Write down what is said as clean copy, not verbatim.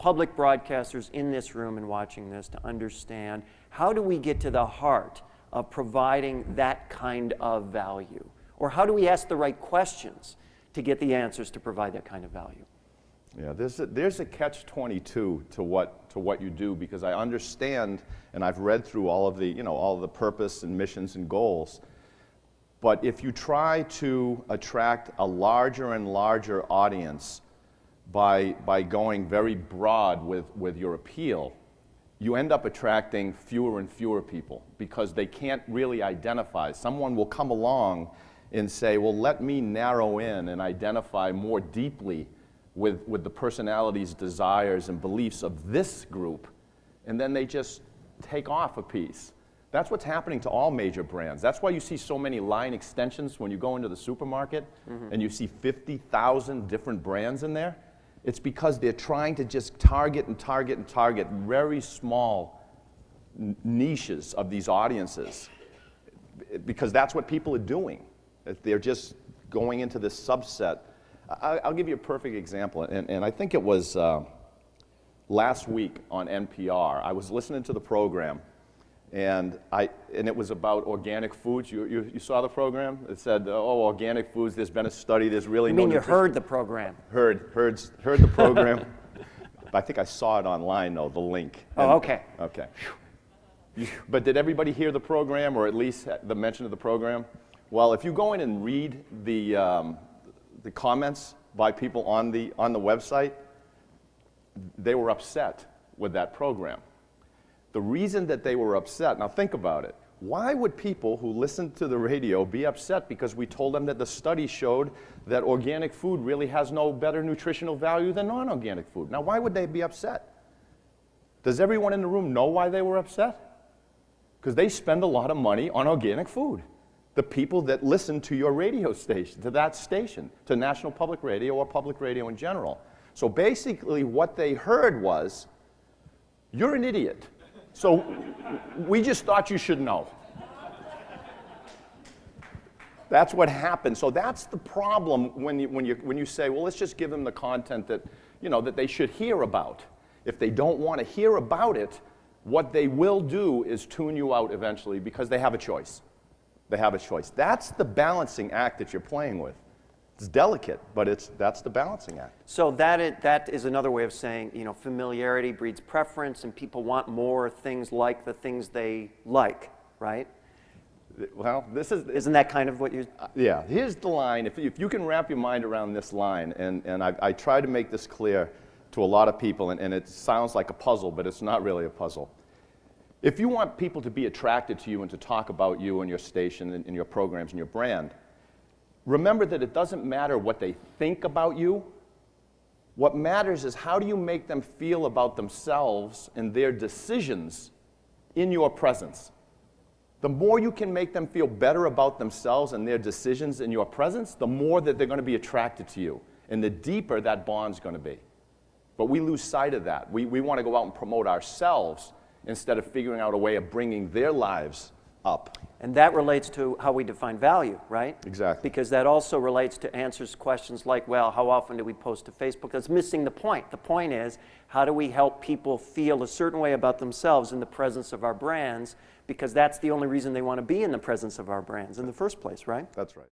public broadcasters in this room and watching this to understand, how do we get to the heart of providing that kind of value? Or how do we ask the right questions to get the answers to provide that kind of value? Yeah, there's a catch-22 to what you do, because I understand, and I've read through all of the purpose and missions and goals. But if you try to attract a larger and larger audience by going very broad with your appeal, you end up attracting fewer and fewer people, because they can't really identify. Someone will come along and say, well, let me narrow in and identify more deeply with the personalities, desires, and beliefs of this group, and then they just take off a piece. That's what's happening to all major brands. That's why you see so many line extensions when you go into the supermarket and you see 50,000 different brands in there. It's because they're trying to just target and target and target very small niches of these audiences, because that's what people are doing. They're just going into this subset. I'll give you a perfect example, and I think it was last week on NPR. I was listening to the program, and it was about organic foods. You saw the program? It said, oh, organic foods, there's been a study, there's really no nutrition. You heard the program? Heard the program. I think I saw it online, though, the link. Oh, okay. Okay. But did everybody hear the program, or at least the mention of the program? Well, if you go in and read the comments by people on the website, they were upset with that program. The reason that they were upset, now think about it, why would people who listen to the radio be upset because we told them that the study showed that organic food really has no better nutritional value than non-organic food? Now, why would they be upset? Does everyone in the room know why they were upset? Because they spend a lot of money on organic food. The people that listen to your radio station, to that station, to National Public Radio or public radio in general. So basically what they heard was, you're an idiot. So we just thought you should know. That's what happened. So that's the problem when you say, well, let's just give them the content that, that they should hear about. If they don't want to hear about it, what they will do is tune you out eventually, because they have a choice. They have a choice. That's the balancing act that you're playing with. It's delicate, but that's the balancing act. So that is another way of saying, familiarity breeds preference, and people want more things like the things they like, right? Well, isn't that kind of what you? Yeah. Here's the line. If you can wrap your mind around this line, and I try to make this clear to a lot of people, and it sounds like a puzzle, but it's not really a puzzle. If you want people to be attracted to you and to talk about you and your station and your programs and your brand, remember that it doesn't matter what they think about you. What matters is, how do you make them feel about themselves and their decisions in your presence? The more you can make them feel better about themselves and their decisions in your presence, the more that they're going to be attracted to you, and the deeper that bond's going to be. But we lose sight of that. We want to go out and promote ourselves instead of figuring out a way of bringing their lives up. And that relates to how we define value, right? Exactly. Because that also relates to answers questions like, well, how often do we post to Facebook? That's missing the point. The point is, how do we help people feel a certain way about themselves in the presence of our brands? Because that's the only reason they want to be in the presence of our brands in the first place, right? That's right.